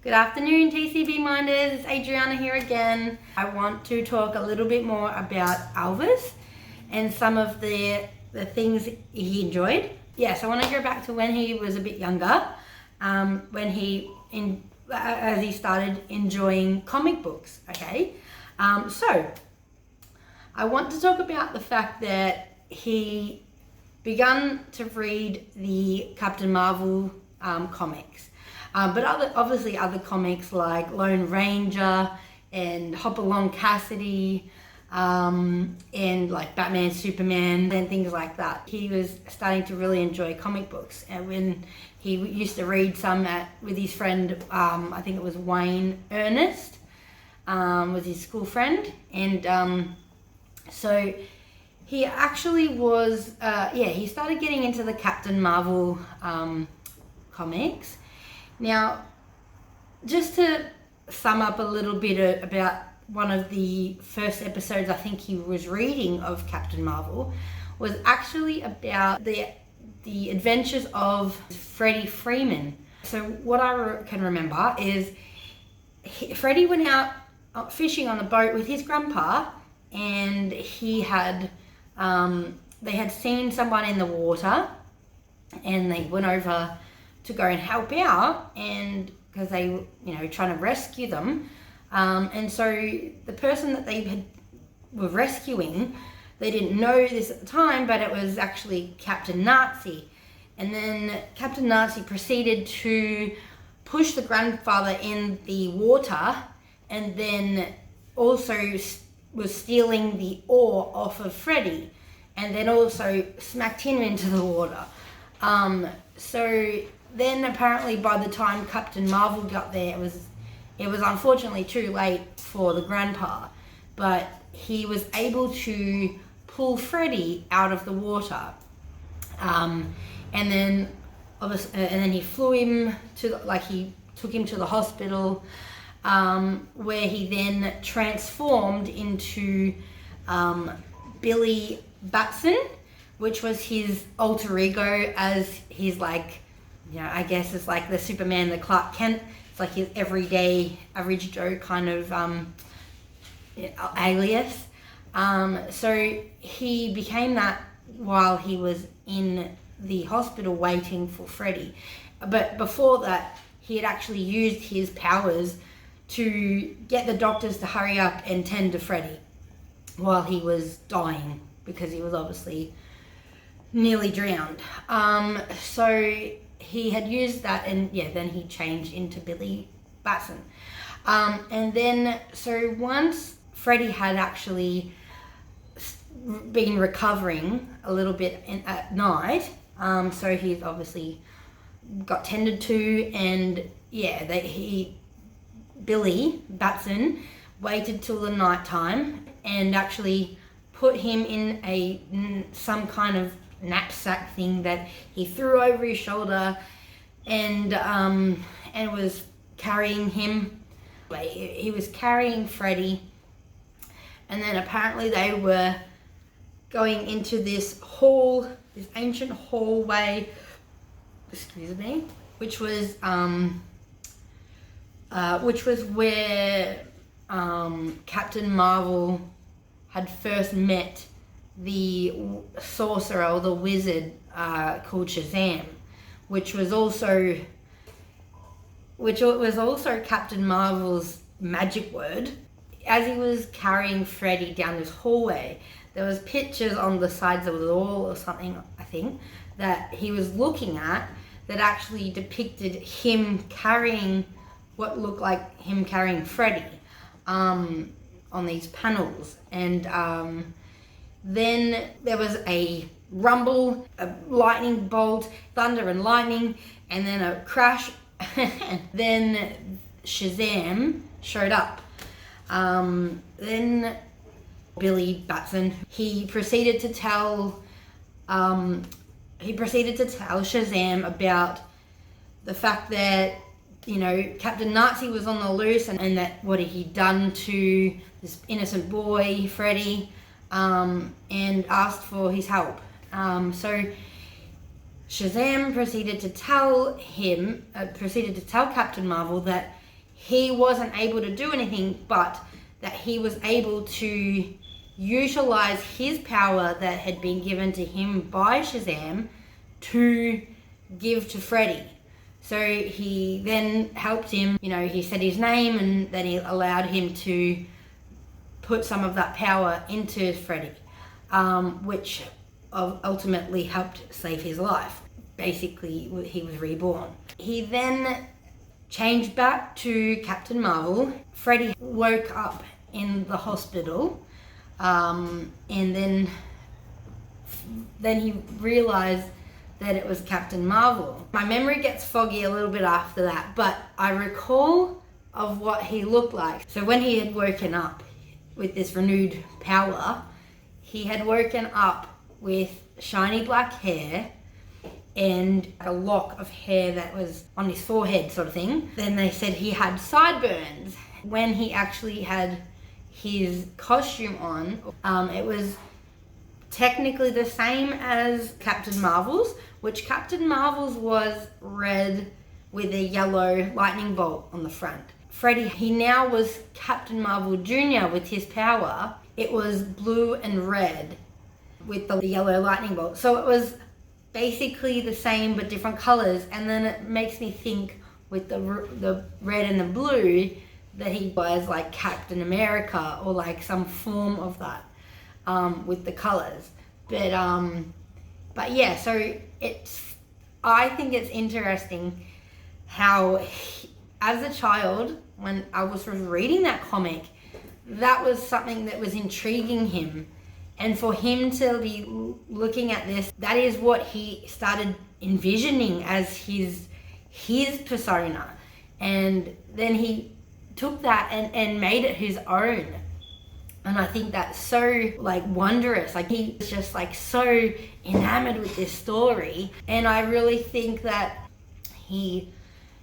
Good afternoon, TCB minders. It's Adriana here again. I want to talk a little bit more about Elvis and some of the things he enjoyed. Yes, I want to go back to when he was a bit younger, as he started enjoying comic books. Okay, so I want to talk about the fact that he began to read the Captain Marvel comics. But obviously other comics like Lone Ranger and Hopalong Cassidy and like Batman, Superman and things like that. He was starting to really enjoy comic books, and when he used to read some with his friend, I think it was Wayne Ernest, was his school friend, and so he actually was, he started getting into the Captain Marvel comics. Now, just to sum up a little bit about one of the first episodes I think he was reading of Captain Marvel was actually about the adventures of Freddie Freeman. So what I can remember is Freddie went out fishing on a boat with his grandpa, and he had they had seen someone in the water, and they went over to go and help out, and because they trying to rescue them, and so the person that they were rescuing, they didn't know this at the time, but it was actually Captain Nazi. And then Captain Nazi proceeded to push the grandfather in the water, and then also was stealing the oar off of Freddie, and then also smacked him into the water. So then apparently by the time Captain Marvel got there, it was unfortunately too late for the grandpa, but he was able to pull Freddie out of the water, and then he flew him to, he took him to the hospital, where he then transformed into Billy Batson, which was his alter ego, as his I guess it's like the Superman, the Clark Kent. It's like his everyday, average Joe kind of alias. So he became that while he was in the hospital waiting for Freddie. But before that, he had actually used his powers to get the doctors to hurry up and tend to Freddie while he was dying, because he was obviously nearly drowned. So he had used that, and then he changed into Billy Batson. And then, so once Freddie had actually been recovering a little bit at night, so he's obviously got tended to, and Billy Batson waited till the night time and actually put him in some kind of knapsack thing that he threw over his shoulder, and was carrying him. He was carrying Freddie, and then apparently they were going into this ancient hallway, which was where Captain Marvel had first met the sorcerer or the wizard called Shazam, which was also Captain Marvel's magic word. As he was carrying Freddie down this hallway, there was pictures on the sides of the wall or something, I think, that he was looking at that actually depicted him carrying what looked like him carrying Freddie on these panels. And then there was a rumble, a lightning bolt, thunder and lightning, and then a crash, and then Shazam showed up. Then Billy Batson, he proceeded to tell Shazam about the fact that Captain Nazi was on the loose, and that what he'd done to this innocent boy, Freddie, and asked for his help. So Shazam proceeded to tell Captain Marvel that he wasn't able to do anything, but that he was able to utilize his power that had been given to him by Shazam to give to Freddy. So he then helped him, you know, he said his name, and then he allowed him to put some of that power into Freddy, which ultimately helped save his life. Basically, he was reborn. He then changed back to Captain Marvel. Freddy woke up in the hospital, and then he realized that it was Captain Marvel. My memory gets foggy a little bit after that, but I recall of what he looked like. So when he had woken up with this renewed power, he had woken up with shiny black hair and a lock of hair that was on his forehead, sort of thing. Then they said he had sideburns. When he actually had his costume on, it was technically the same as Captain Marvel's, which Captain Marvel's was red with a yellow lightning bolt on the front. Freddy, he now was Captain Marvel Jr. with his power. It was blue and red with the yellow lightning bolt. So it was basically the same but different colors, and then it makes me think with the red and the blue that he was like Captain America or like some form of that with the colors. But yeah, so I think it's interesting how as a child, when I was reading that comic, that was something that was intriguing him. And for him to be looking at this, that is what he started envisioning as his persona. And then he took that and made it his own. And I think that's so like wondrous. Like he's just like so enamored with this story. And I really think that he,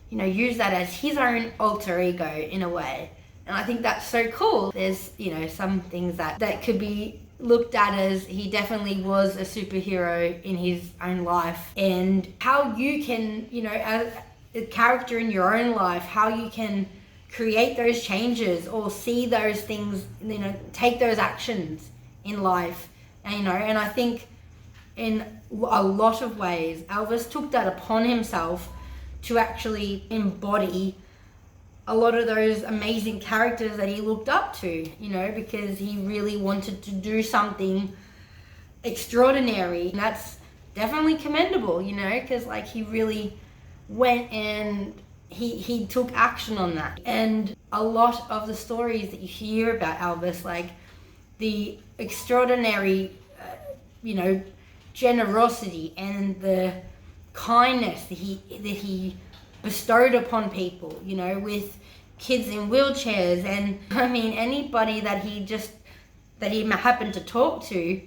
you know, used that as his own alter ego in a way. And I think that's so cool. There's, you know, some things that could be looked at as he definitely was a superhero in his own life, and how you can, you know, as a character in your own life, how you can create those changes or see those things, you know, take those actions in life. And, you know, and I think in a lot of ways, Elvis took that upon himself to actually embody a lot of those amazing characters that he looked up to, you know, because he really wanted to do something extraordinary. And that's definitely commendable, you know, because like he really went and he took action on that. And a lot of the stories that you hear about Elvis, like the extraordinary, you know, generosity and the kindness that he bestowed upon people, you know, with kids in wheelchairs, and I mean anybody that he happened to talk to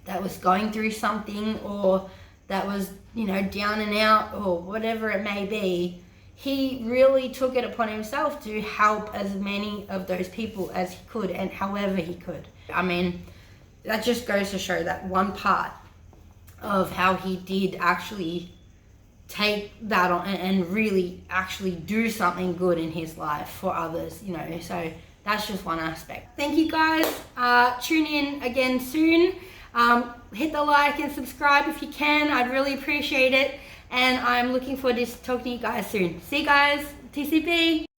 that was going through something or that was, you know, down and out or whatever it may be, he really took it upon himself to help as many of those people as he could and however he could. I mean, that just goes to show that one part of how he did actually take that on and really actually do something good in his life for others, you know. So that's just one aspect. Thank you guys. Tune in again soon. Hit the like and subscribe if you can. I'd really appreciate it. And I'm looking forward to talking to you guys soon. See you guys. TCB.